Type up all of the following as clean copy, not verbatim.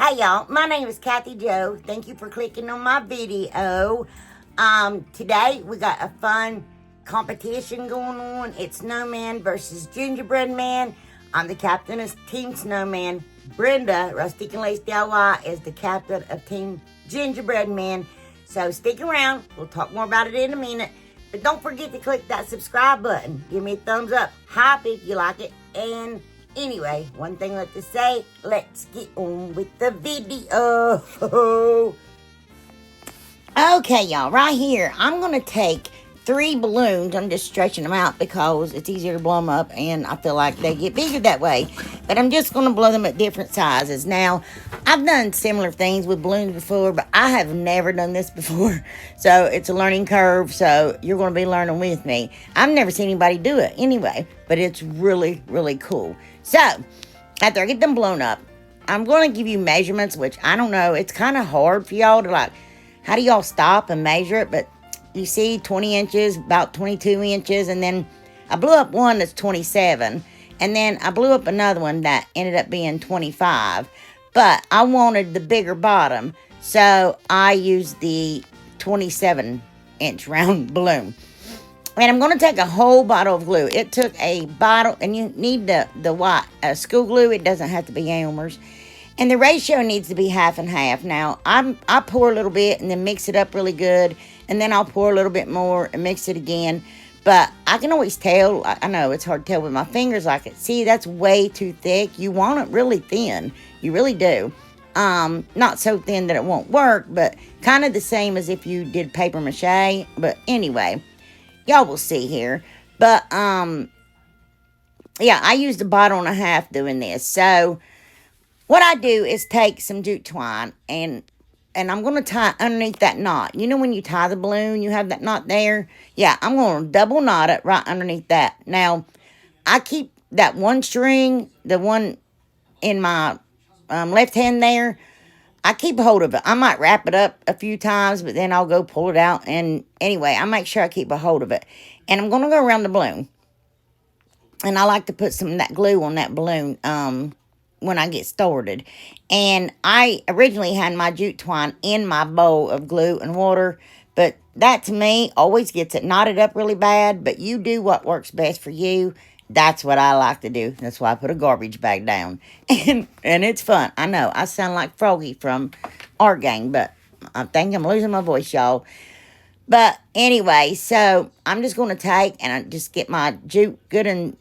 Hey y'all, my name is Kathy Jo. Thank you for clicking on my video. Today we got a fun competition going on. It's Snowman versus Gingerbread Man. I'm the captain of Team Snowman. Brenda, Rustic and Lace DIY, is the captain of Team Gingerbread Man. So stick around. We'll talk more about it in a minute. But don't forget to click that subscribe button. Give me a thumbs up. Hype if you like it. And anyway, one thing left to say, let's get on with the video. Okay, y'all, right here, I'm going to take 3 balloons. I'm just stretching them out because it's easier to blow them up, and I feel like they get bigger that way. But I'm just going to blow them at different sizes. Now, I've done similar things with balloons before, but I have never done this before. So it's a learning curve, so you're going to be learning with me. I've never seen anybody do it anyway, but it's really, really cool. So, after I get them blown up, I'm going to give you measurements, which I don't know. It's kind of hard for y'all to like, how do y'all stop and measure it? But you see 20 inches, about 22 inches, and then I blew up one that's 27, and then I blew up another one that ended up being 25, but I wanted the bigger bottom, so I used the 27-inch round balloon. And I'm going to take a whole bottle of glue. It took a bottle, and you need the white school glue. It doesn't have to be Elmer's. And the ratio needs to be half and half. Now, I pour a little bit and then mix it up really good. And then I'll pour a little bit more and mix it again. But I can always tell. I know it's hard to tell with my fingers. Like it. See, that's way too thick. You want it really thin. You really do. Not so thin that it won't work, but kind of the same as if you did paper mache. But anyway, y'all will see here. But, yeah, I used a bottle and a half doing this. So what I do is take some jute twine and I'm going to tie underneath that knot. You know when you tie the balloon, you have that knot there? Yeah, I'm going to double knot it right underneath that. Now, I keep that one string, the one in my left hand there, I keep a hold of it. I might wrap it up a few times, but then I'll go pull it out. And anyway, I make sure I keep a hold of it. And I'm going to go around the balloon. And I like to put some of that glue on that balloon when I get started. And I originally had my jute twine in my bowl of glue and water, but that to me always gets it knotted up really bad. But you do what works best for you. That's what I like to do. That's why I put a garbage bag down. And it's fun. I know I sound like Froggy from our gang, but I think I'm losing my voice, y'all. But anyway, so I'm just going to take and I just get my jute good and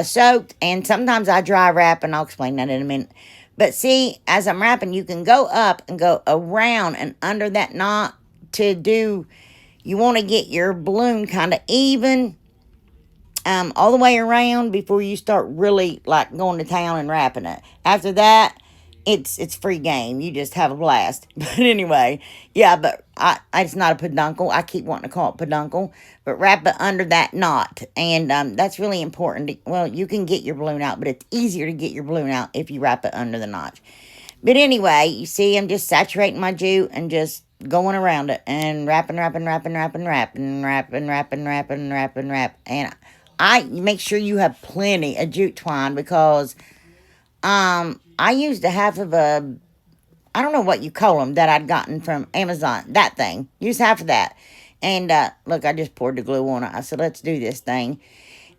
soaked, and sometimes I dry wrap, and I'll explain that in a minute. But see, as I'm wrapping, you can go up and go around and under that knot to do, you want to get your balloon kind of even all the way around before you start really like going to town and wrapping it. After that, it's free game. You just have a blast. But anyway, yeah, but it's not a peduncle. I keep wanting to call it peduncle. But wrap it under that knot. And that's really important. Well, you can get your balloon out, but it's easier to get your balloon out if you wrap it under the knot. But anyway, you see I'm just saturating my jute and just going around it. And wrapping. And I make sure you have plenty of jute twine because I used a half of a, I don't know what you call them, that I'd gotten from Amazon. That thing. Use half of that. And, look, I just poured the glue on it. I said, let's do this thing.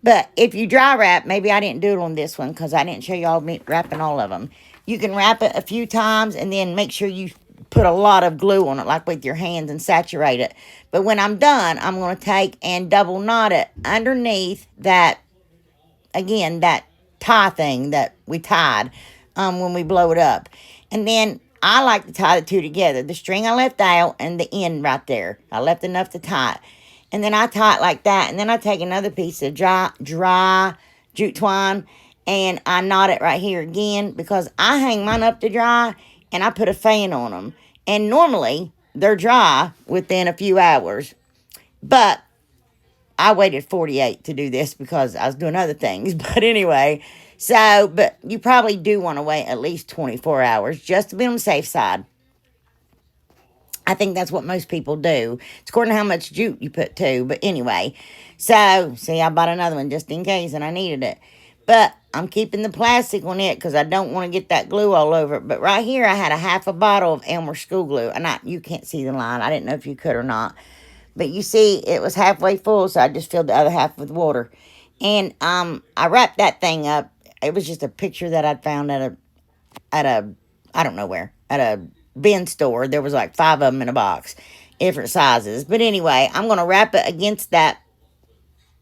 But if you dry wrap, maybe I didn't do it on this one because I didn't show y'all me wrapping all of them. You can wrap it a few times and then make sure you put a lot of glue on it, like with your hands, and saturate it. But when I'm done, I'm going to take and double knot it underneath that, again, that tie thing that we tied when we blow it up. And then I like to tie the two together. The string I left out and the end right there. I left enough to tie it. And then I tie it like that. And then I take another piece of dry jute twine and I knot it right here again because I hang mine up to dry and I put a fan on them. And normally they're dry within a few hours. But I waited 48 to do this because I was doing other things. But anyway, so, but you probably do want to wait at least 24 hours just to be on the safe side. I think that's what most people do. It's according to how much jute you put too. But anyway, so, see, I bought another one just in case and I needed it. But I'm keeping the plastic on it because I don't want to get that glue all over it. But right here, I had a half a bottle of Elmer school glue. And you can't see the line. I didn't know if you could or not. But you see, it was halfway full, so I just filled the other half with water. And I wrapped that thing up. It was just a picture that I'd found at a I don't know where, at a bin store. There was like 5 of them in a box, different sizes. But anyway, I'm going to wrap it against that,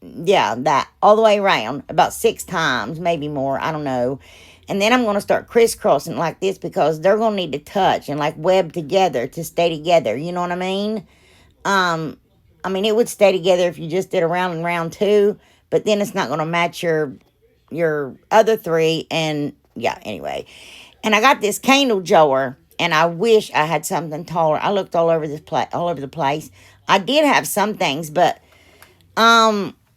that all the way around about 6 times, maybe more, I don't know. And then I'm going to start crisscrossing like this because they're going to need to touch and like web together to stay together. You know what I mean? I mean, it would stay together if you just did a round and round too, but then it's not going to match your other 3. And yeah, anyway. And I got this candle jar, and I wish I had something taller. I looked all over the place. I did have some things, but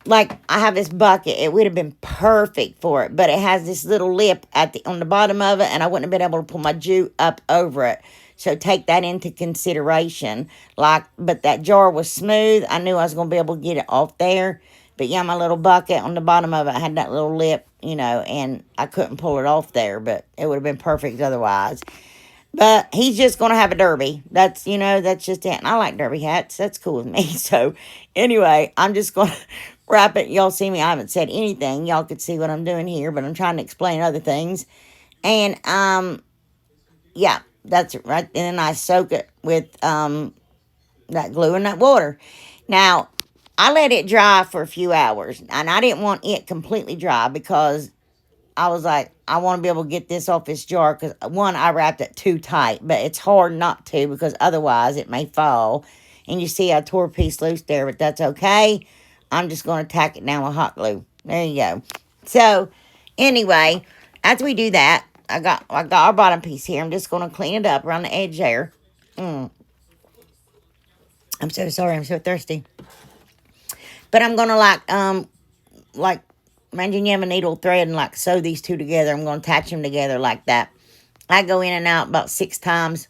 like I have this bucket. It would have been perfect for it, but it has this little lip on the bottom of it, and I wouldn't have been able to pull my jute up over it. So take that into consideration. But that jar was smooth. I knew I was going to be able to get it off there. But yeah, my little bucket on the bottom of it had that little lip, and I couldn't pull it off there, but it would have been perfect otherwise. But he's just going to have a derby. That's just it. And I like derby hats. That's cool with me. So anyway, I'm just going to wrap it. Y'all see me. I haven't said anything. Y'all could see what I'm doing here, but I'm trying to explain other things. And, yeah, that's it, right? And then I soak it with that glue and that water. Now, I let it dry for a few hours, and I didn't want it completely dry because I was like, I want to be able to get this off this jar because, one, I wrapped it too tight, but it's hard not to because otherwise it may fall. And you see I tore a piece loose there, but that's okay. I'm just going to tack it down with hot glue. There you go. So, anyway, after we do that, I got our bottom piece here. I'm just going to clean it up around the edge there. I'm so sorry. I'm so thirsty. But I'm going to like, imagine you have a needle thread and like sew these two together. I'm going to attach them together like that. I go in and out about 6 times.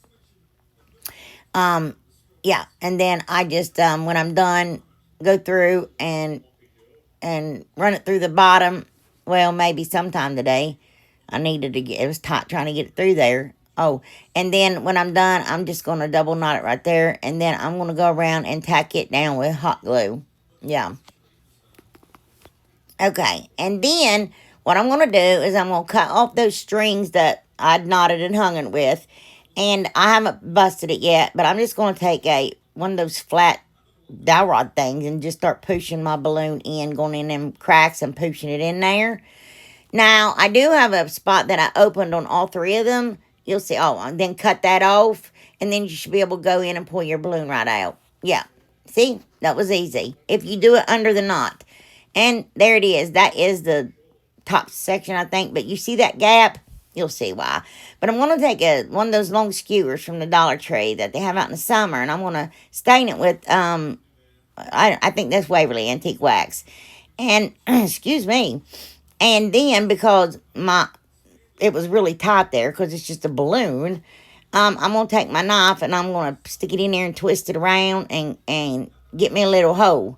Yeah. And then I just, when I'm done, go through and run it through the bottom. Well, maybe sometime today. It was tight trying to get it through there. Oh, and then when I'm done, I'm just going to double knot it right there. And then I'm going to go around and tack it down with hot glue. Yeah. Okay. And then what I'm going to do is I'm going to cut off those strings that I'd knotted and hung it with. And I haven't busted it yet, but I'm just going to take one of those flat dowel rod things and just start pushing my balloon in, going in them cracks and pushing it in there. Now, I do have a spot that I opened on all 3 of them. You'll see. Oh, and then cut that off. And then you should be able to go in and pull your balloon right out. Yeah. See? That was easy. If you do it under the knot. And there it is. That is the top section, I think. But you see that gap? You'll see why. But I'm going to take one of those long skewers from the Dollar Tree that they have out in the summer. And I'm going to stain it with, I think that's Waverly Antique Wax. And, excuse me. And then, because it was really tight there, because it's just a balloon, I'm going to take my knife and I'm going to stick it in there and twist it around and get me a little hole.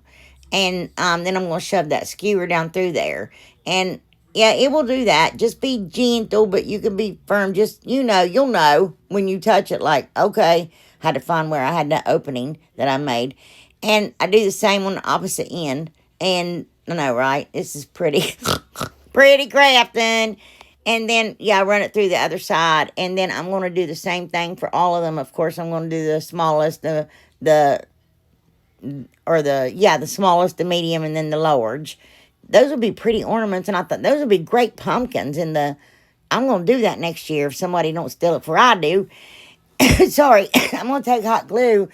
And then I'm going to shove that skewer down through there. And, yeah, it will do that. Just be gentle, but you can be firm. Just, you'll know when you touch it, like, okay, I had to find where I had that opening that I made. And I do the same on the opposite end. And I know, right? This is pretty, pretty crafting. And then, yeah, I run it through the other side. And then I'm going to do the same thing for all of them. Of course, I'm going to do the smallest, the smallest, the medium, and then the large. Those would be pretty ornaments. And I thought those would be great pumpkins. And I'm going to do that next year if somebody don't steal it before I do. Sorry, I'm going to take hot glue.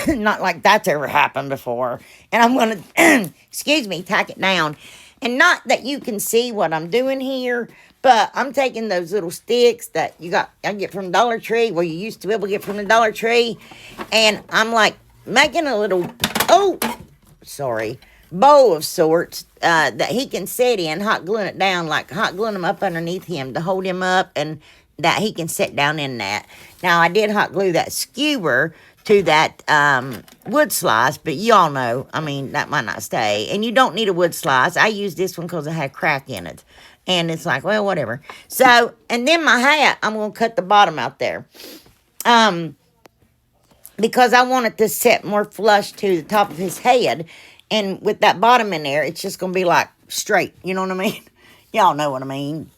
Not like that's ever happened before. And I'm going to, tack it down. And not that you can see what I'm doing here, but I'm taking those little sticks that I get from Dollar Tree, where you used to be able to get from the Dollar Tree. And I'm like making a little, bowl of sorts that he can sit in, hot gluing it down, like hot gluing them up underneath him to hold him up, and that he can sit down in that. Now, I did hot glue that skewer to that wood slice, but y'all know, I mean, that might not stay. And you don't need a wood slice. I used this one because it had a crack in it. And it's like, well, whatever. So, and then my hat, I'm going to cut the bottom out there. Because I want it to set more flush to the top of his head. And with that bottom in there, it's just going to be like straight. You know what I mean? Y'all know what I mean.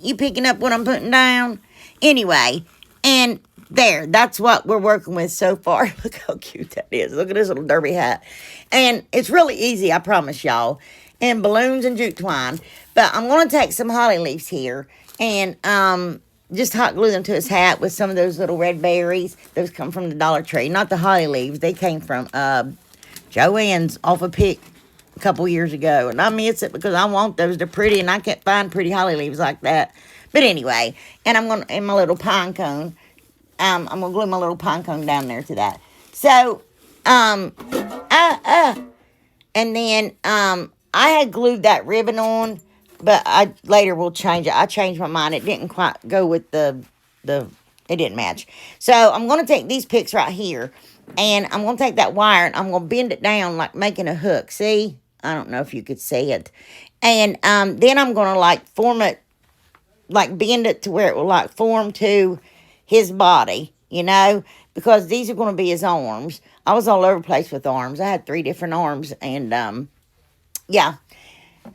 You picking up what I'm putting down? Anyway, and there, that's what we're working with so far. Look how cute that is. Look at this little derby hat. And it's really easy, I promise y'all. And balloons and jute twine. But I'm going to take some holly leaves here and just hot glue them to his hat with some of those little red berries. Those come from the Dollar Tree. Not the holly leaves. They came from Joann's off a pick a couple years ago. And I miss it because I want those. They're pretty and I can't find pretty holly leaves like that. But anyway, and I'm going to, in my little pine cone, I'm going to glue my little pine cone down there to that. So, and then, I had glued that ribbon on, but I later will change it. I changed my mind. It didn't quite go with it didn't match. So, I'm going to take these picks right here, and I'm going to take that wire, and I'm going to bend it down like making a hook. See? I don't know if you could see it. And, then I'm going to, like, form it, like, bend it to where it will, like, form to his body, you know, because these are going to be his arms. I was all over the place with arms. I had 3 different arms, and, yeah.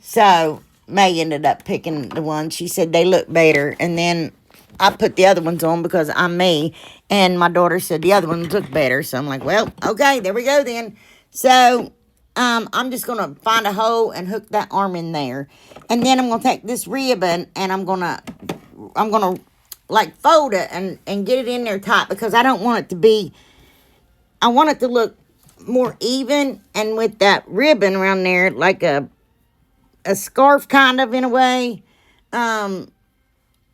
So, May ended up picking the one. She said they look better, and then I put the other ones on because I'm me, and my daughter said the other ones look better, so I'm like, well, okay, there we go then. So, I'm just going to find a hole and hook that arm in there, and then I'm going to take this ribbon, and I'm going to like fold it and get it in there tight because I don't want it to be, I want it to look more even, and with that ribbon around there, like a scarf kind of in a way,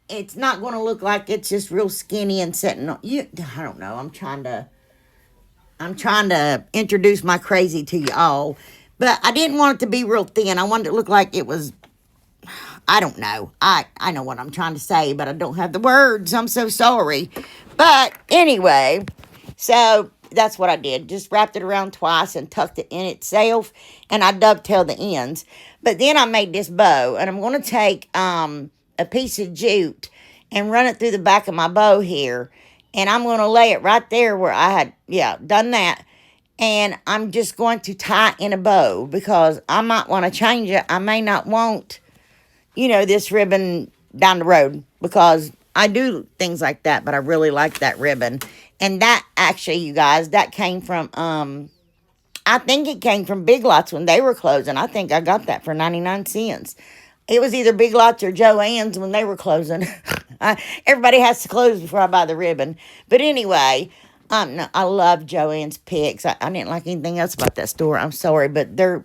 it's not going to look like it's just real skinny and sitting on you. I don't know. I'm trying to introduce my crazy to you all, but I didn't want it to be real thin. I wanted it to look like it was, I don't know. I know what I'm trying to say, but I don't have the words. I'm so sorry. But anyway, so that's what I did. Just wrapped it around twice and tucked it in itself. And I dovetailed the ends. But then I made this bow. And I'm going to take a piece of jute and run it through the back of my bow here. And I'm going to lay it right there where I had, done that. And I'm just going to tie in a bow because I might want to change it. I may not want, this ribbon down the road because I do things like that, but I really like that ribbon. And that actually, you guys, that came from, I think it came from Big Lots when they were closing. I think I got that for 99 cents. It was either Big Lots or Joann's when they were closing. Everybody has to close before I buy the ribbon. But anyway, no, I love Joann's picks. I didn't like anything else about that store. I'm sorry, but their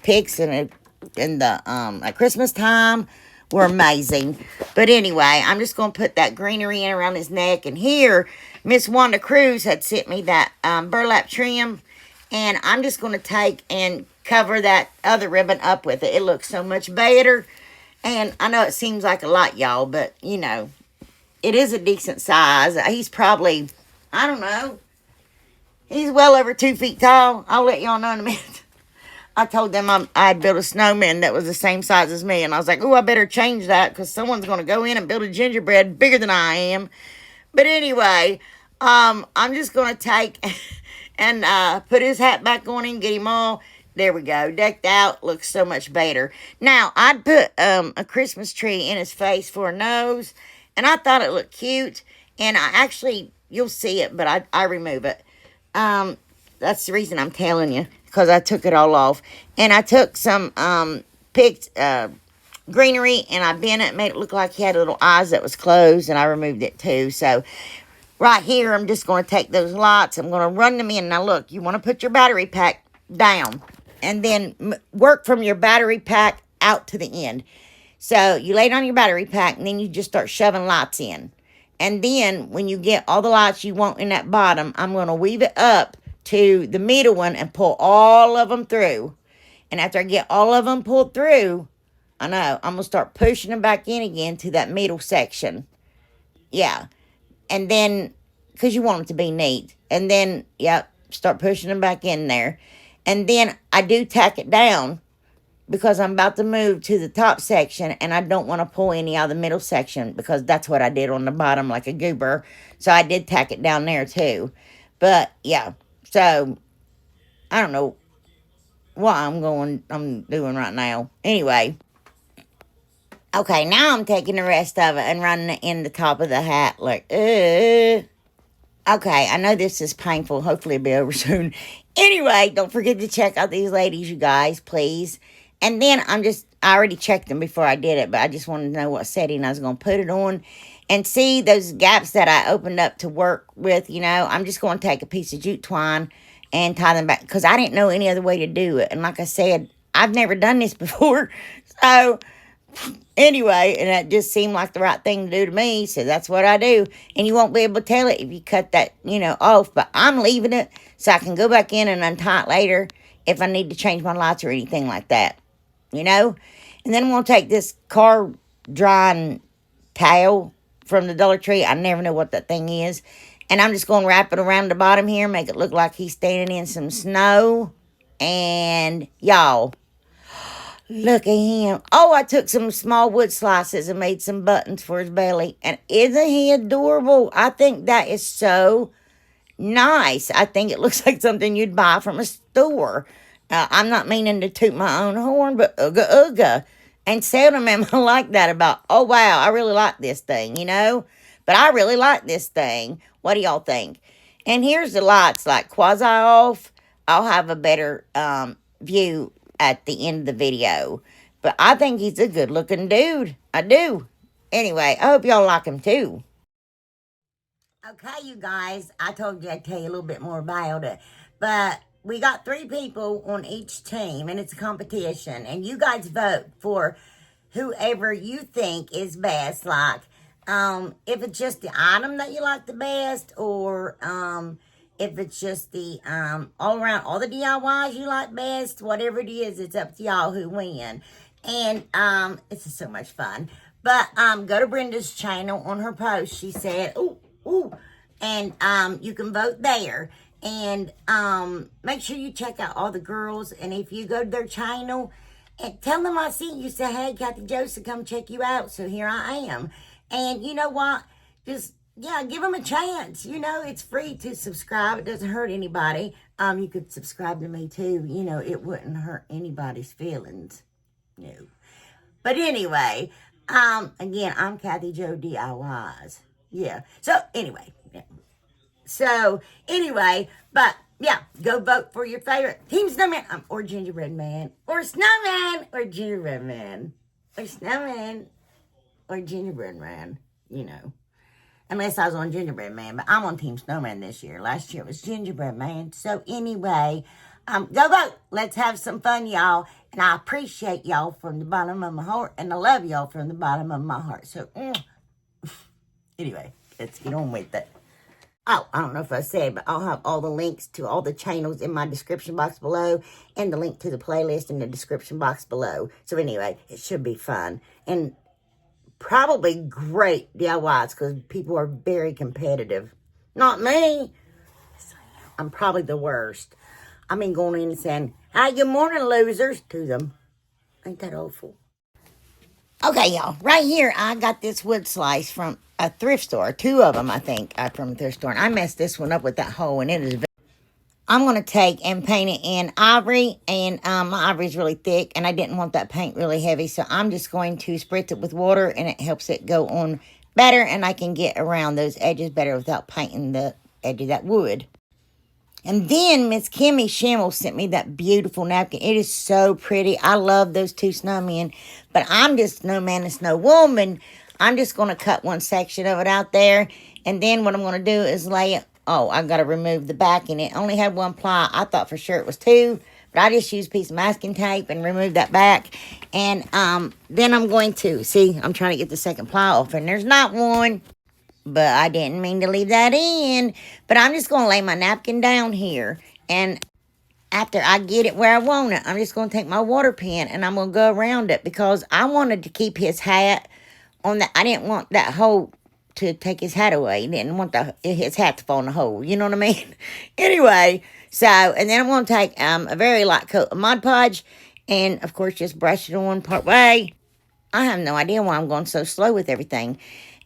picks in the at Christmas time were amazing. But anyway, I'm just going to put that greenery in around his neck. And here, Miss Wanda Cruz had sent me that burlap trim. And I'm just going to take and cover that other ribbon up with it. It looks so much better. And I know it seems like a lot, y'all, but, it is a decent size. He's probably, I don't know, he's well over 2 feet tall. I'll let y'all know in a minute. I told them I had built a snowman that was the same size as me. And I was like, oh, I better change that because someone's going to go in and build a gingerbread bigger than I am. But anyway, I'm just going to take and put his hat back on him, get him all, there we go, decked out. Looks so much better. Now, I'd put a Christmas tree in his face for a nose. And I thought it looked cute. And I actually, you'll see it, but I remove it. That's the reason I'm telling you. Because I took it all off. And I took some picked greenery and I bent it and made it look like he had little eyes that was closed. And I removed it too. So right here, I'm just going to take those lots. I'm going to run them in. Now look, you want to put your battery pack down. And then work from your battery pack out to the end. So you lay it on your battery pack and then you just start shoving lights in. And then when you get all the lights you want in that bottom, I'm going to weave it up to the middle one and pull all of them through. And after I get all of them pulled through, I know, I'm going to start pushing them back in again to that middle section. Yeah. And then, because you want it to be neat. And then, start pushing them back in there. And then I do tack it down because I'm about to move to the top section, and I don't want to pull any out of the middle section, because that's what I did on the bottom, like a goober. So I did tack it down there too. But yeah, so I don't know what I'm doing right now. Anyway, okay, now I'm taking the rest of it and running it in the top of the hat, like, Okay, I know this is painful. Hopefully it'll be over soon. Anyway, don't forget to check out these ladies, you guys, please. And then I already checked them before I did it, but I just wanted to know what setting I was going to put it on. And see those gaps that I opened up to work with, I'm just going to take a piece of jute twine and tie them back, because I didn't know any other way to do it. And like I said, I've never done this before. So anyway, and that just seemed like the right thing to do to me, so that's what I do. And you won't be able to tell it if you cut that, off, but I'm leaving it so I can go back in and untie it later if I need to change my lights or anything like that, And then I'm going to take this car drying towel from the Dollar Tree. I never know what that thing is. And I'm just going to wrap it around the bottom here, make it look like he's standing in some snow. And y'all, look at him. Oh, I took some small wood slices and made some buttons for his belly. And isn't he adorable? I think that is so nice. I think it looks like something you'd buy from a store. I'm not meaning to toot my own horn, but ugga ugga. And seldom am I like that about, oh, wow, I really like this thing, But I really like this thing. What do y'all think? And here's the lights, like quasi off. I'll have a better view at the end of the video. But I think he's a good looking dude. I do. Anyway, I hope y'all like him too. Okay, you guys, I told you I'd tell you a little bit more about it. But we got 3 people on each team, and it's a competition. And you guys vote for whoever you think is best. Like, if it's just the item that you like the best, or if it's just the all around, all the DIYs you like best, whatever it is, it's up to y'all who win. And it's just so much fun. But go to Brenda's channel on her post. She said, ooh, and you can vote there. And make sure you check out all the girls. And if you go to their channel, and tell them I seen you, say, hey, Kathyjodiys to come check you out. So here I am. And you know what? Just, give them a chance. It's free to subscribe. It doesn't hurt anybody. You could subscribe to me too. It wouldn't hurt anybody's feelings. No. But anyway, again, I'm Kathyjodiys DIYs. Yeah. So anyway. Yeah. So anyway, but yeah, go vote for your favorite Team Snowman, or Gingerbread Man, or Snowman, or Gingerbread Man, or Snowman, or Gingerbread Man, Unless I was on Gingerbread Man, but I'm on Team Snowman this year. Last year it was Gingerbread Man. So anyway, go vote. Let's have some fun, y'all. And I appreciate y'all from the bottom of my heart, and I love y'all from the bottom of my heart. So anyway, let's get on with it. Oh, I don't know if I said, but I'll have all the links to all the channels in my description box below, and the link to the playlist in the description box below. So anyway, it should be fun. And probably great DIYs, because people are very competitive. Not me. I'm probably the worst. I mean, going in and saying, hi, good morning, losers, to them. Ain't that awful? Okay, y'all. Right here, I got this wood slice from a thrift store. 2 of them, I think, from a thrift store. And I messed this one up with that hole, and it is very... I'm going to take and paint it in ivory, and my ivory is really thick, and I didn't want that paint really heavy, so I'm just going to spritz it with water, and it helps it go on better, and I can get around those edges better without painting the edge of that wood. And then Miss Kimmy Schimmel sent me that beautiful napkin. It is so pretty. I love those 2 snowmen, but I'm just snowman and snow woman. I'm just going to cut one section of it out there, and then what I'm going to do is lay it. Oh, I've got to remove the back, and it only had 1 ply. I thought for sure it was 2, but I just used a piece of masking tape and removed that back. And then I'm going to, see, I'm trying to get the 2nd ply off, and there's not one, but I didn't mean to leave that in. But I'm just going to lay my napkin down here, and after I get it where I want it, I'm just going to take my water pen, and I'm going to go around it, because I wanted to keep his hat on that. I didn't want that hole to take his hat away. He didn't want his hat to fall in the hole. You know what I mean? Anyway, so, and then I'm going to take a very light coat of Mod Podge, And, of course, just brush it on part way. I have no idea why I'm going so slow with everything.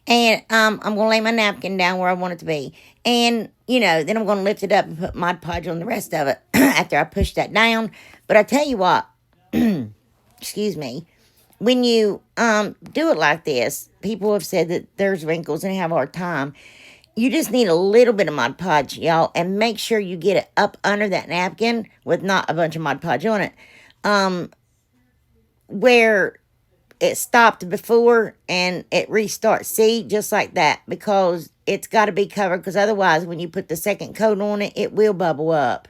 And I'm going to lay my napkin down where I want it to be. And, then I'm going to lift it up and put Mod Podge on the rest of it after I push that down. But I tell you what, excuse me, when you do it like this, people have said that there's wrinkles and they have a hard time. You just need a little bit of Mod Podge, y'all, and make sure you get it up under that napkin with not a bunch of Mod Podge on it. Where it stopped before and it restarts. See, just like that, because it's got to be covered, because otherwise when you put the second coat on it, it will bubble up.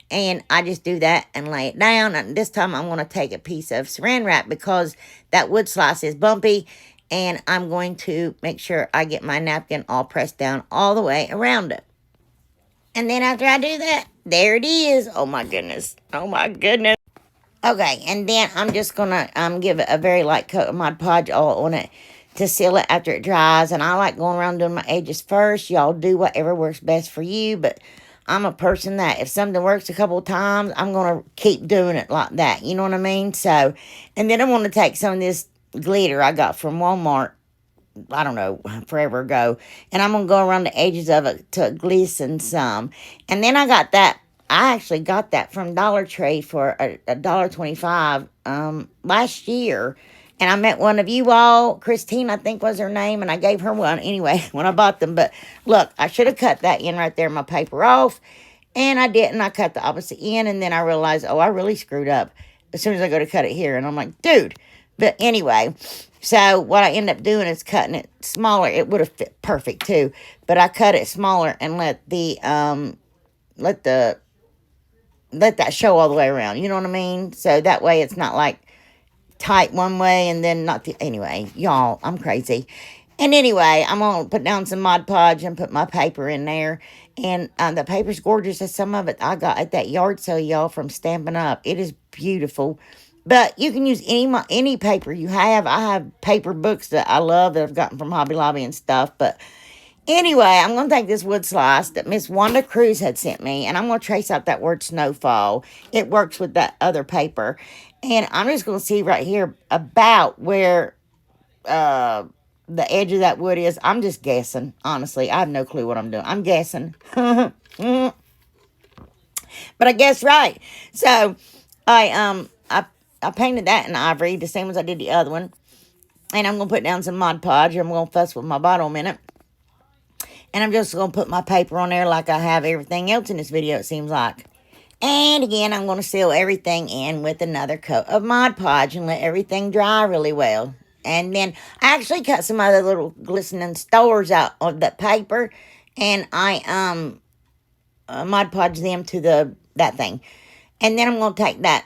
And I just do that and lay it down. And this time I'm going to take a piece of saran wrap because that wood slice is bumpy. And I'm going to make sure I get my napkin all pressed down all the way around it. And then after I do that, there it is. Oh my goodness. Oh my goodness. Okay, and then I'm just going to give it a very light coat of Mod Podge all on it to seal it after it dries. And I like going around doing my edges first. Y'all do whatever works best for you. But I'm a person that if something works a couple of times, I'm going to keep doing it like that. You know what I mean? So, and then I want to take some of this glitter I got from Walmart. I don't know, forever ago. And I'm going to go around the edges of it to glisten some. And then I actually got that from Dollar Tree for $1.25 last year. And I met one of you all, Christine, I think was her name, and I gave her one anyway when I bought them. But look, I should have cut that end right there, my paper off. And I didn't. I cut the opposite end, and then I realized, oh, I really screwed up as soon as I go to cut it here. And I'm like, dude. But anyway, so what I end up doing is cutting it smaller. It would have fit perfect too. But I cut it smaller and let that show all the way around. You know what I mean? So that way it's not like tight one way and then not the... Anyway, y'all, I'm crazy. And anyway, I'm going to put down some Mod Podge and put my paper in there. And the paper's gorgeous. And some of it I got at that yard sale, y'all, from Stampin' Up. It is beautiful. But you can use any paper you have. I have paper books that I love that I've gotten from Hobby Lobby and stuff. But anyway, I'm going to take this wood slice that Miss Wanda Cruz had sent me, and I'm going to trace out that word Snowfall. It works with that other paper. And I'm just going to see right here about where the edge of that wood is. I'm just guessing. Honestly, I have no clue what I'm doing. I'm guessing. But I guess right. So, I painted that in ivory, the same as I did the other one. And I'm going to put down some Mod Podge. I'm going to fuss with my bottle a minute. And I'm just going to put my paper on there like I have everything else in this video, it seems like. And again, I'm going to seal everything in with another coat of Mod Podge and let everything dry really well. And then I actually cut some other little glistening stars out of that paper. And I Mod Podge them to that thing. And then I'm going to take that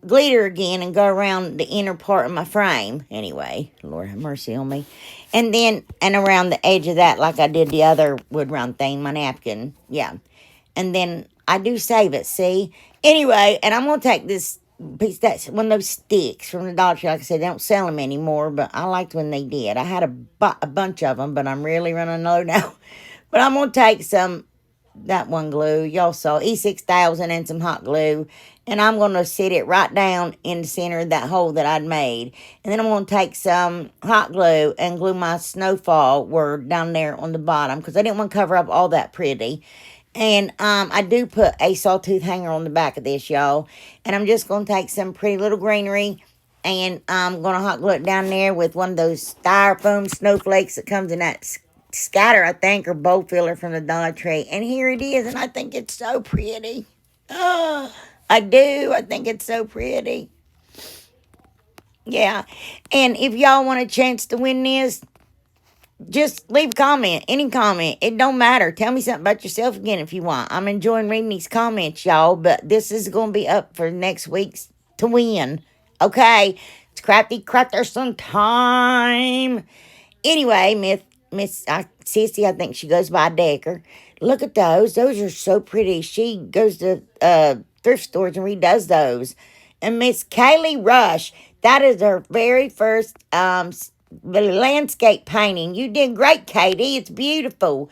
glitter again and go around the inner part of my frame. Anyway, Lord have mercy on me. And then, and around the edge of that like I did the other wood round thing, my napkin. Yeah. And then I do save it, see? Anyway, and I'm going to take this piece, that's one of those sticks from the Dollar Tree. Like I said, they don't sell them anymore, but I liked when they did. I had a bunch of them, but I'm really running low now. But I'm going to take that one glue, y'all saw, E6000 and some hot glue. And I'm going to sit it right down in the center of that hole that I'd made. And then I'm going to take some hot glue and glue my Snowfall word down there on the bottom, because I didn't want to cover up all that pretty. And I do put a sawtooth hanger on the back of this, y'all. And I'm just going to take some pretty little greenery, and I'm going to hot glue it down there with one of those styrofoam snowflakes that comes in that scatter, I think, or bowl filler from the Dollar Tree. And here it is, and I think it's so pretty. Oh, I do. I think it's so pretty. Yeah. And if y'all want a chance to win this, just leave a comment, any comment. It don't matter. Tell me something about yourself again if you want. I'm enjoying reading these comments, y'all, but this is going to be up for next week's to win. Okay? It's Crafty Crafterson time. Anyway, Miss Sissy, I think she goes by Decker. Look at those. Those are so pretty. She goes to thrift stores and redoes those. And Miss Kaylee Rush, that is her very first landscape painting. You did great, Katie. It's beautiful.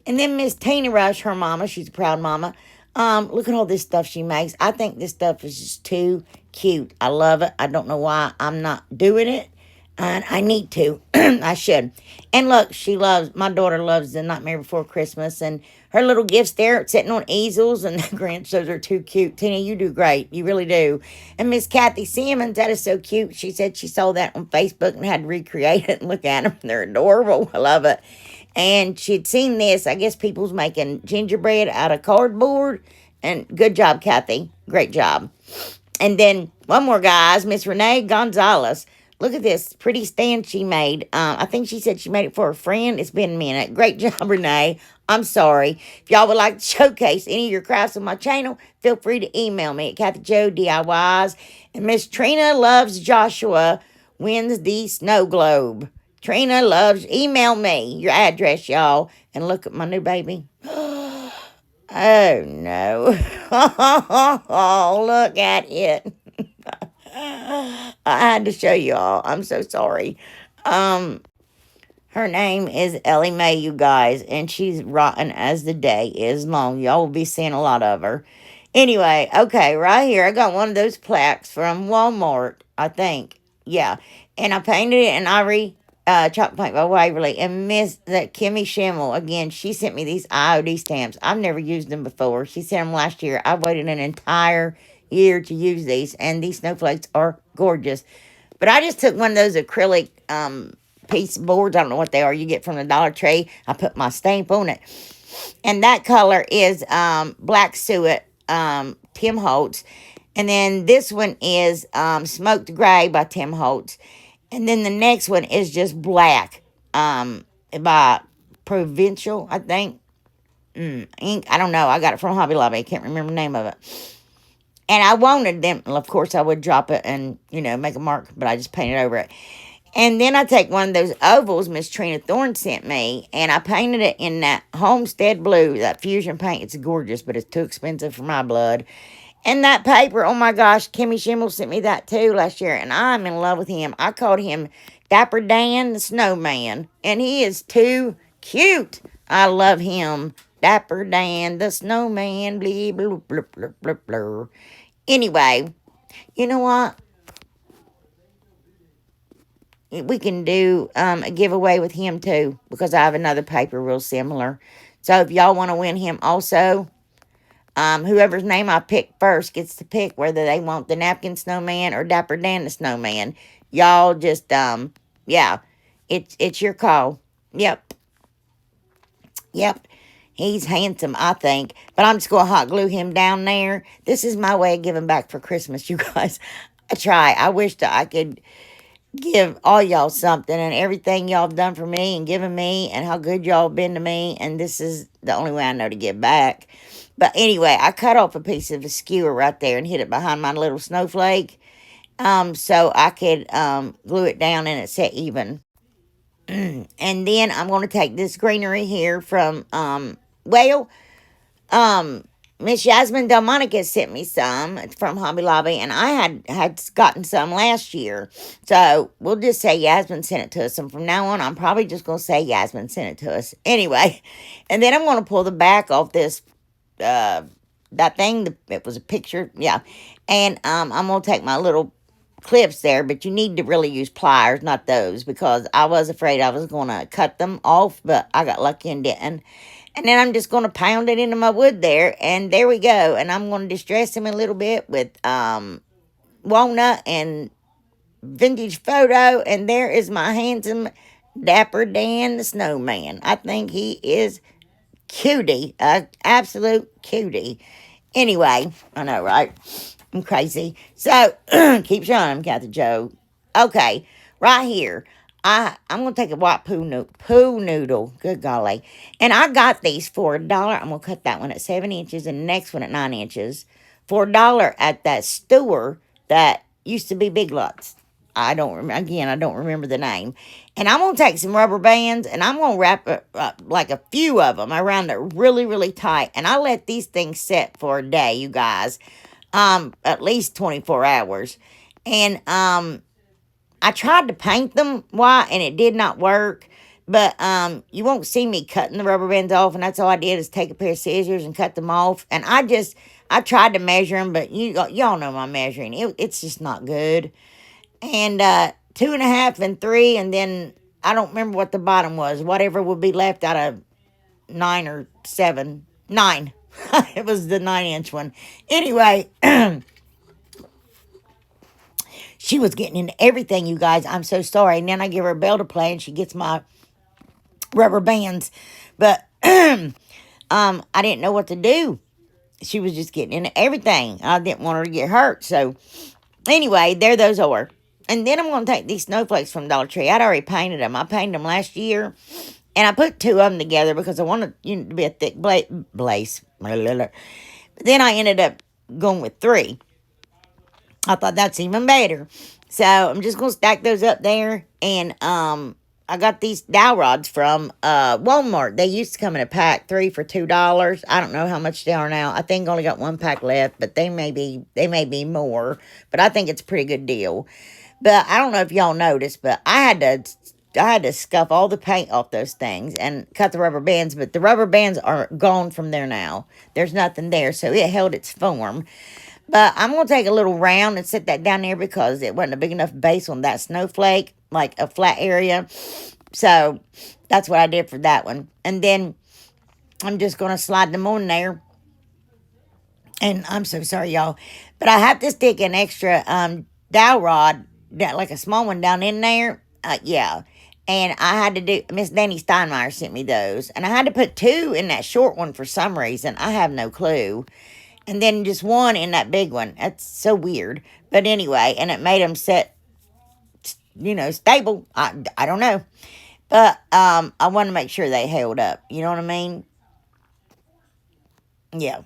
And then Miss Tina Rush, her mama, she's a proud mama. Look at all this stuff she makes. I think this stuff is just too cute. I love it. I don't know why I'm not doing it. And I need to. I should. And look, my daughter loves the Nightmare Before Christmas. And her little gifts there sitting on easels. And the Grinch, those are too cute. Tina, you do great. You really do. And Miss Kathy Simmons, that is so cute. She said she saw that on Facebook and had to recreate it and look at them. They're adorable. I love it. And she'd seen this. I guess people's making gingerbread out of cardboard. And good job, Kathy. Great job. And then one more, guys. Miss Renee Gonzalez. Look at this pretty stand she made. I think she said she made it for a friend. It's been a minute. Great job, Renee. I'm sorry. If y'all would like to showcase any of your crafts on my channel, feel free to email me at Kathyjodiys. And Miss Trina Loves Joshua wins the snow globe. Trina loves, email me your address, y'all. And look at my new baby. Oh, no. Oh, look at it. I had to show y'all. I'm so sorry. Her name is Ellie Mae, you guys, and she's rotten as the day is long. Y'all will be seeing a lot of her. Anyway, okay, right here, I got one of those plaques from Walmart, I think. Yeah, and I painted it in ivory chalk paint by Waverly. And Miss that Kimmy Schimmel, again, she sent me these IOD stamps. I've never used them before. She sent them last year. I waited an entire year to use these, and these snowflakes are gorgeous. But I just took one of those acrylic piece boards. I don't know what they are. You get from the Dollar Tree. I put my stamp on it. And that color is Black Suet, Tim Holtz. And then this one is Smoked Gray by Tim Holtz. And then the next one is just black by Provincial, I think. Ink, I don't know. I got it from Hobby Lobby. I can't remember the name of it. And I wanted them. Well, of course, I would drop it and, make a mark, but I just painted over it. And then I take one of those ovals Miss Trina Thorne sent me, and I painted it in that Homestead Blue, that fusion paint. It's gorgeous, but it's too expensive for my blood. And that paper, oh my gosh, Kimmy Schimmel sent me that too last year, and I'm in love with him. I called him Dapper Dan the Snowman, and he is too cute. I love him. Dapper Dan the Snowman, blah, blah, blah, blah, blah, blah. Anyway, you know what? We can do a giveaway with him too, because I have another paper real similar. So if y'all want to win him also, whoever's name I pick first gets to pick whether they want the Napkin Snowman or Dapper Dan the Snowman. Y'all just, yeah, it's your call. Yep. He's handsome, I think. But I'm just going to hot glue him down there. This is my way of giving back for Christmas, you guys. I try. I wish that I could give all y'all something and everything y'all have done for me and given me and how good y'all have been to me. And this is the only way I know to give back. But anyway, I cut off a piece of a skewer right there and hid it behind my little snowflake. So I could glue it down and it set even. And then I'm going to take this greenery here from, Miss Yasmin Delmonica sent me some from Hobby Lobby, and I had gotten some last year. So we'll just say Yasmin sent it to us. And from now on, I'm probably just going to say Yasmin sent it to us. Anyway, and then I'm going to pull the back off this, that thing. It was a picture. Yeah. And I'm going to take my little clips there, but you need to really use pliers, not those, because I was afraid I was going to cut them off, but I got lucky and didn't. And then I'm just going to pound it into my wood there. And there we go. And I'm going to distress him a little bit with walnut and vintage photo. And there is my handsome Dapper Dan the Snowman. I think he is cutie. Absolute cutie. Anyway, I know, right? I'm crazy. So, keep showing him, Kathy Joe. Okay, right here. I'm going to take a white poo noodle. Good golly. And I got these for $1. I'm going to cut that one at 7 inches and the next one at 9 inches for $1 at that store that used to be Big Lots. I don't remember the name. And I'm going to take some rubber bands and I'm going to wrap like a few of them around it really, really tight. And I let these things set for a day, you guys. At least 24 hours. And, I tried to paint them white and it did not work. But you won't see me cutting the rubber bands off, and that's all I did is take a pair of scissors and cut them off. And I tried to measure them, but y'all know my measuring. It's just not good. And 2.5 and 3, and then I don't remember what the bottom was. Whatever would be left out of 9 or 7. 9. It was the 9-inch one. Anyway, she was getting into everything, you guys. I'm so sorry. And then I give her a bell to play, and she gets my rubber bands. But I didn't know what to do. She was just getting into everything. I didn't want her to get hurt. So anyway, there those are. And then I'm going to take these snowflakes from Dollar Tree. I'd already painted them. I painted them last year. And I put 2 of them together because I wanted to be a thick blaze. But then I ended up going with 3. I thought that's even better. So I'm just going to stack those up there. And I got these dowel rods from Walmart. They used to come in a pack, 3 for $2. I don't know how much they are now. I think I only got 1 pack left, but they may be more. But I think it's a pretty good deal. But I don't know if y'all noticed, but I had to scuff all the paint off those things and cut the rubber bands. But the rubber bands are gone from there now. There's nothing there, so it held its form. But I'm going to take a little round and set that down there because it wasn't a big enough base on that snowflake, like a flat area. So that's what I did for that one. And then I'm just going to slide them on there. And I'm so sorry, y'all. But I have to stick an extra dowel rod, like a small one down in there. Yeah. And I had to do, Miss Danny Steinmeier sent me those. And I had to put 2 in that short one for some reason. I have no clue. And then just 1 in that big one. That's so weird. But anyway, and it made them set, stable. I don't know. But I want to make sure they held up. You know what I mean? Yeah.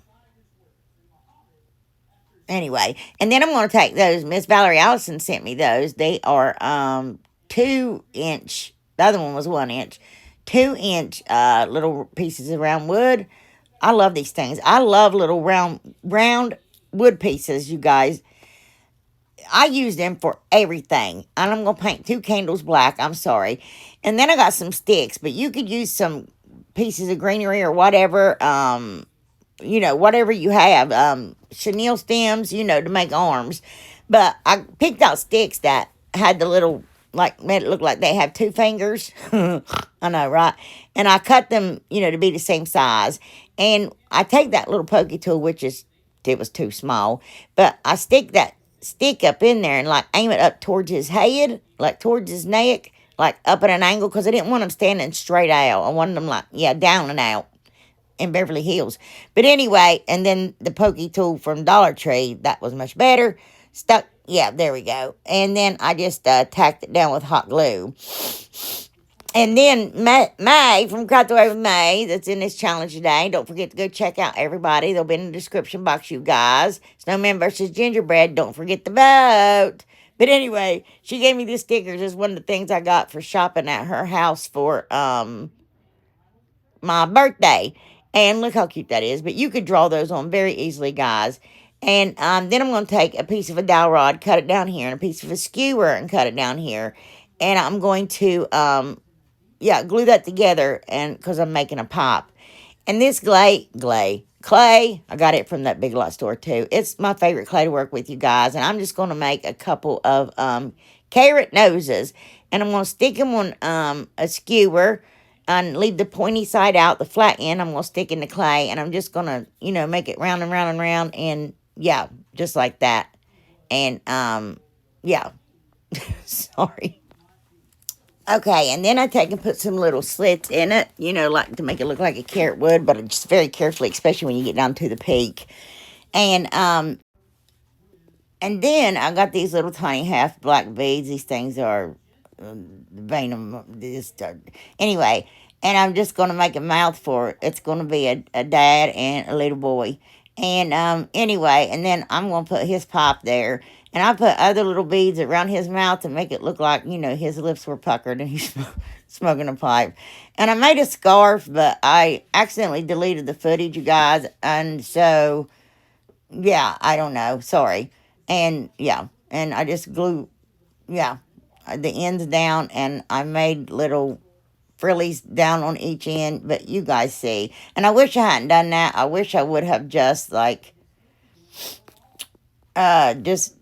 Anyway, and then I'm going to take those. Miss Valerie Allison sent me those. They are 2-inch. The other one was 1 inch. 2-inch little pieces of round wood. I love these things. I love little round wood pieces, you guys. I use them for everything. And I'm going to paint 2 candles black. I'm sorry. And then I got some sticks. But you could use some pieces of greenery or whatever. Whatever you have. Chenille stems, to make arms. But I picked out sticks that had the little, made it look like they have 2 fingers. I know, right? And I cut them, to be the same size. And I take that little pokey tool, it was too small. But I stick that stick up in there and, aim it up towards his head, towards his neck, up at an angle. Because I didn't want them standing straight out. I wanted them, down and out. In Beverly Hills. But anyway, and then the pokey tool from Dollar Tree, that was much better. Stuck, yeah, there we go. And then I just tacked it down with hot glue. And then May from Craft Away with May, that's in this challenge today. Don't forget to go check out everybody. They'll be in the description box, you guys. Snowman versus Gingerbread. Don't forget to vote. But anyway, she gave me these stickers. It's one of the things I got for shopping at her house for my birthday. And look how cute that is. But you could draw those on very easily, guys. And then I'm going to take a piece of a dowel rod, cut it down here, and a piece of a skewer and cut it down here. And I'm going to, glue that together and because I'm making a pop. And this clay, I got it from that Big Lot store too. It's my favorite clay to work with, you guys. And I'm just going to make a couple of carrot noses. And I'm going to stick them on a skewer. And leave the pointy side out, the flat end, I'm going to stick in the clay. And I'm just going to, make it round and round and round. And, yeah, just like that. And, yeah. Sorry. Okay, and then I take and put some little slits in it, to make it look like a carrot would. But just very carefully, especially when you get down to the peak. And then I got these little tiny half black beads. These things are vein of anyway, and I'm just going to make a mouth for it. It's going to be a dad and a little boy. And anyway, and then I'm going to put his pop there. And I put other little beads around his mouth to make it look like, his lips were puckered and he's smoking a pipe. And I made a scarf, but I accidentally deleted the footage, you guys. And so, yeah, I don't know. Sorry. And, yeah, and I just glue, the ends down, and I made little frillies down on each end, but you guys see. And I wish I hadn't done that. I wish I would have just like, just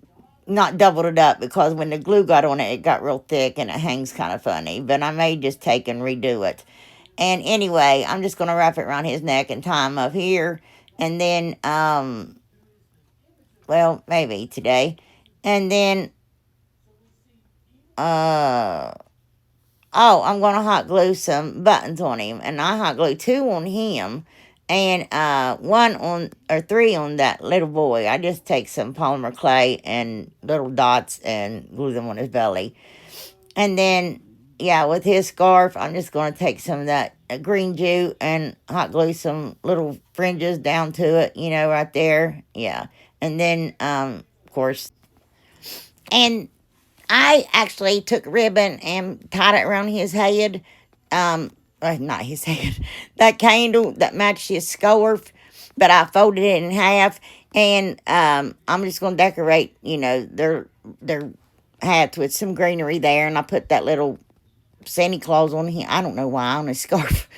not doubled it up, because when the glue got on it, it got real thick and it hangs kind of funny. But I may just take and redo it. And anyway, I'm just going to wrap it around his neck and tie him up here. And then, well, maybe today. And then, oh, I'm going to hot glue some buttons on him. And I hot glue 2 on him. And 1 on, or 3 on that little boy. I just take some polymer clay and little dots and glue them on his belly. And then, yeah, with his scarf, I'm just going to take some of that green jute and hot glue some little fringes down to it, you know, right there. Yeah. And then, of course, and I actually took ribbon and tied it around his head. Not his head. That candle that matched his scarf, but I folded it in half. And I'm just going to decorate, you know, their hats with some greenery there. And I put that little Santa Claus on him. I don't know why, on his scarf.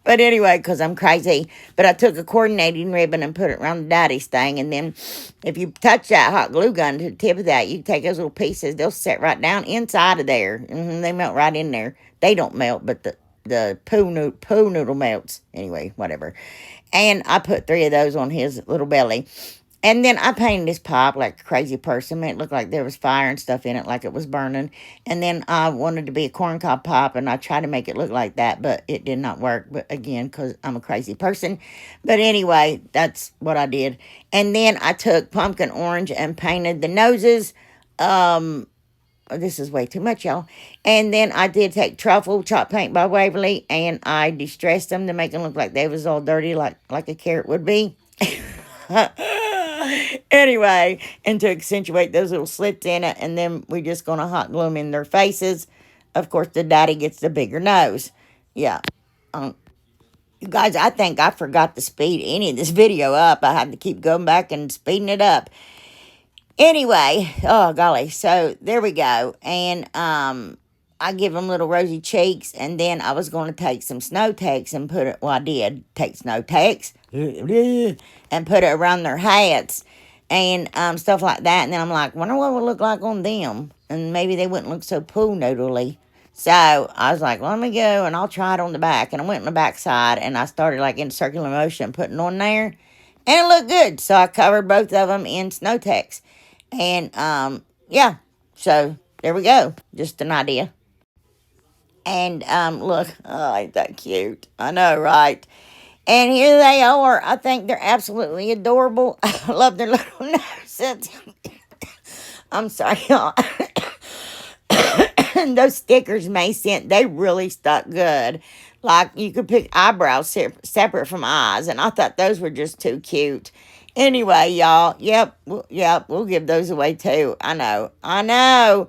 But anyway, because I'm crazy. But I took a coordinating ribbon and put it around the daddy's thing. And then if you touch that hot glue gun to the tip of that, you can take those little pieces. They'll set right down inside of there. They melt right in there. They don't melt, but the poo noodle melts. Anyway, whatever. And I put 3 of those on his little belly. And then I painted this pipe like a crazy person. It looked like there was fire and stuff in it, like it was burning. And then I wanted to be a corncob pipe, and I tried to make it look like that, but it did not work. But again, because I'm a crazy person. But anyway, that's what I did. And then I took pumpkin orange and painted the noses. This is way too much, y'all. And then I did take truffle chalk paint by Waverly, and I distressed them to make them look like they was all dirty, like a carrot would be. Anyway, and to accentuate those little slits in it, and then we're just going to hot glue them in their faces. Of course, the daddy gets the bigger nose. Yeah. You guys, I think I forgot to speed any of this video up. I had to keep going back and speeding it up. Anyway, oh golly, so there we go. And I give them little rosy cheeks, and then I was going to take some snow tex and put it, well, I did take snow tex and put it around their hats and stuff like that. And then I'm like, wonder what it would look like on them, and maybe they wouldn't look so pool noodly. So I was like, well, let me go and I'll try it on the back. And I went on the back side, and I started like in circular motion putting on there, and it looked good. So I covered both of them in snow tex. And yeah, so there we go. Just an idea. And look, oh, ain't that cute? I know, right? And here they are. I think they're absolutely adorable. I love their little noses. I'm sorry, y'all. Those stickers May sent, they really stuck good. Like, you could pick eyebrows separate from eyes, and I thought those were just too cute. Anyway, y'all, yep, we'll give those away too. I know.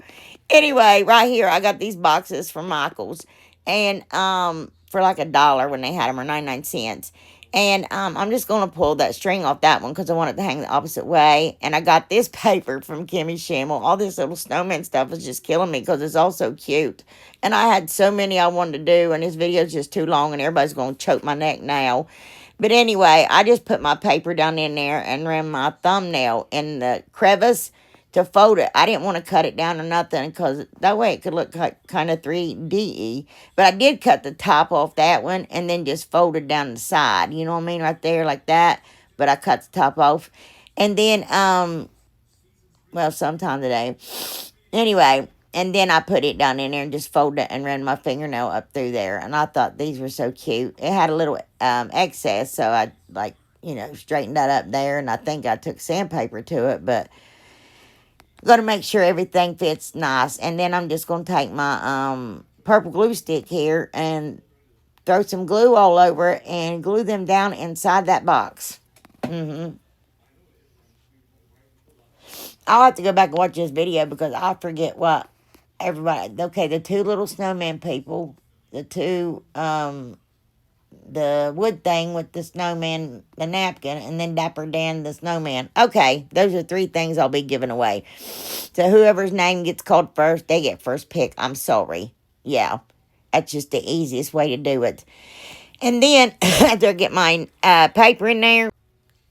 Anyway, right here, I got these boxes from Michael's, and for like $1 when they had them, or 99¢. And I'm just going to pull that string off that one because I want it to hang the opposite way. And I got this paper from Kimmy Schimmel. All this little snowman stuff is just killing me because it's all so cute. And I had so many I wanted to do, and this video is just too long, and everybody's going to choke my neck now. But anyway, I just put my paper down in there and ran my thumbnail in the crevice to fold it. I didn't want to cut it down or nothing because that way it could look like kind of 3D-y. But I did cut the top off that one and then just folded down the side. You know what I mean? Right there like that. But I cut the top off. And then, well, sometime today. Anyway, and then I put it down in there and just folded it and ran my fingernail up through there. And I thought these were so cute. It had a little excess, so I, like, you know, straightened that up there. And I think I took sandpaper to it, but got to make sure everything fits nice. And then I'm just going to take my purple glue stick here and throw some glue all over it and glue them down inside that box. I'll have to go back and watch this video because I forget what everybody... Okay, the 2 little snowman people, the 2... the wood thing with the snowman, the napkin, and then Dapper Dan, the snowman. Okay, those are 3 things I'll be giving away. So whoever's name gets called first, they get first pick. I'm sorry. Yeah. That's just the easiest way to do it. And then, after I get my paper in there,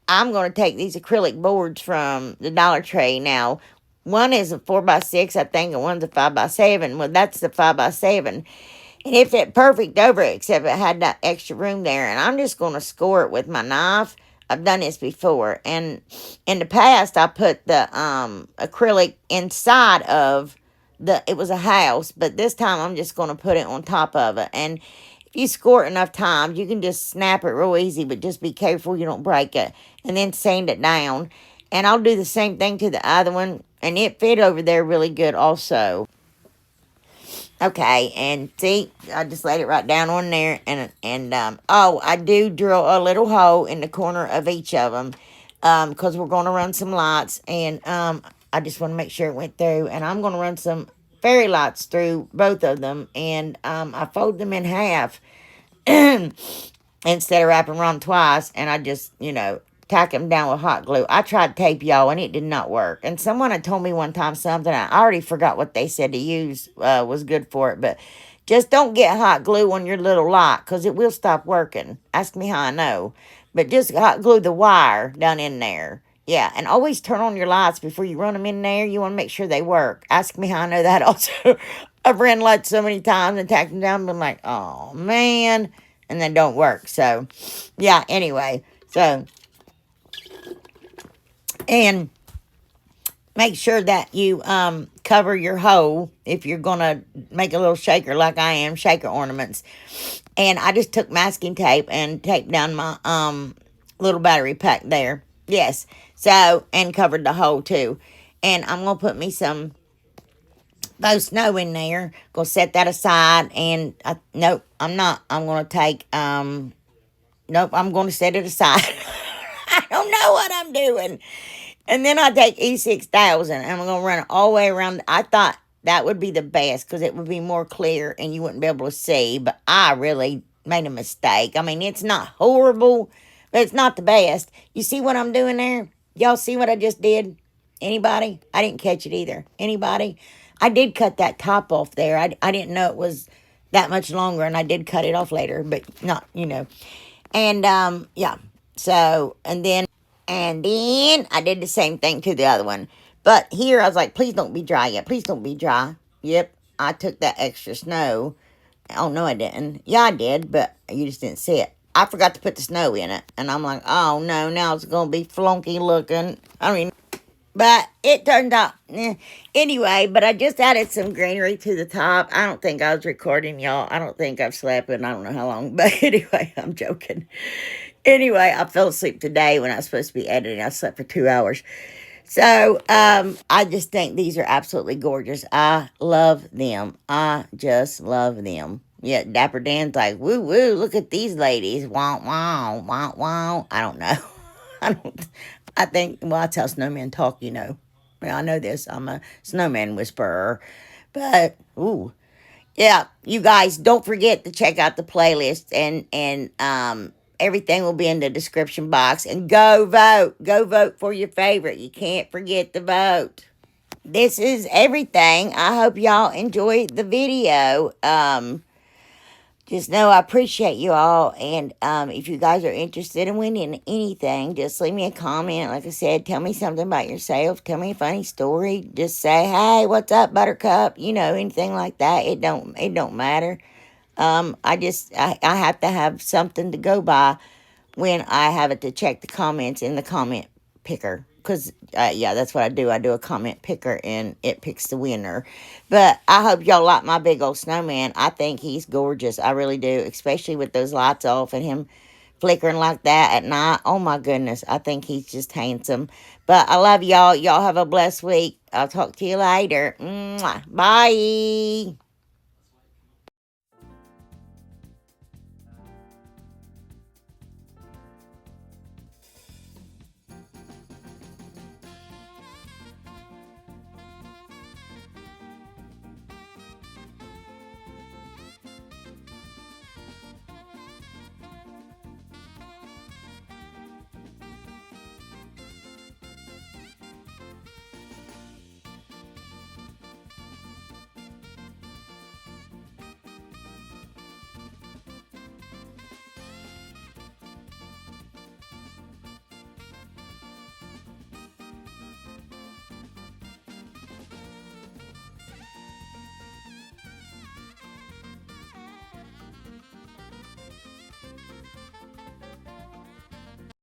I'm going to take these acrylic boards from the Dollar Tree. Now, one is a 4x6, I think, and one's a 5x7. Well, that's the 5x7. And it fit perfect over it, except it had that extra room there. And I'm just going to score it with my knife. I've done this before. And in the past, I put the acrylic inside of it was a house. But this time, I'm just going to put it on top of it. And if you score it enough times, you can just snap it real easy. But just be careful you don't break it. And then sand it down. And I'll do the same thing to the other one. And it fit over there really good also. Okay, and see, I just laid it right down on there, oh, I do drill a little hole in the corner of each of them, because we're going to run some lights, and, I just want to make sure it went through, and I'm going to run some fairy lights through both of them, and, I fold them in half, instead of wrapping around twice, and I just, tack them down with hot glue. I tried tape, y'all, and it did not work. And someone had told me one time something. I already forgot what they said to use was good for it. But just don't get hot glue on your little light, because it will stop working. Ask me how I know. But just hot glue the wire down in there. Yeah, and always turn on your lights before you run them in there. You want to make sure they work. Ask me how I know that also. I've ran lights so many times and tacked them down and been like, oh, man. And they don't work. So, yeah, anyway. So, and make sure that you cover your hole if you're going to make a little shaker like I am, shaker ornaments. And I just took masking tape and taped down my little battery pack there. Yes. So, and covered the hole too. And I'm going to put me some faux snow in there. Going to set that aside. And, nope, I'm not. I'm going to take, nope, I'm going to set it aside. I don't know what I'm doing. And then I take E6000 and I'm going to run it all the way around. I thought that would be the best because it would be more clear and you wouldn't be able to see. But I really made a mistake. I mean, it's not horrible, but it's not the best. You see what I'm doing there? Y'all see what I just did? Anybody? I didn't catch it either. Anybody? I did cut that top off there. I didn't know it was that much longer, and I did cut it off later, but not, And, yeah. So, and then I did the same thing to the other one. But here I was like, please don't be dry yet. Please don't be dry. Yep, I took that extra snow. Oh, no, I didn't. Yeah, I did, but you just didn't see it. I forgot to put the snow in it. And I'm like, oh, no, now it's going to be flunky looking. I mean, but it turned out, anyway, but I just added some greenery to the top. I don't think I was recording, y'all. I don't think I've slept in I don't know how long. But anyway, I'm joking. Anyway, I fell asleep today when I was supposed to be editing. I slept for 2 hours. So, I just think these are absolutely gorgeous. I love them. I just love them. Yeah, Dapper Dan's like, woo, woo, look at these ladies. Wow, wow, wow, wow. I don't know. I think, well, that's how snowmen talk, Well, I know this. I'm a snowman whisperer. But, ooh. Yeah, you guys, don't forget to check out the playlist and everything will be in the description box. And go vote. Go vote for your favorite. You can't forget to vote. This is everything. I hope y'all enjoyed the video. Just know I appreciate you all. And if you guys are interested in winning anything, just leave me a comment. Like I said, tell me something about yourself. Tell me a funny story. Just say, hey, what's up, Buttercup? Anything like that. It don't matter. I have to have something to go by when I have it to check the comments in the comment picker. Because, yeah, that's what I do. I do a comment picker, and it picks the winner. But I hope y'all like my big old snowman. I think he's gorgeous. I really do, especially with those lights off and him flickering like that at night. Oh, my goodness. I think he's just handsome. But I love y'all. Y'all have a blessed week. I'll talk to you later. Mwah. Bye.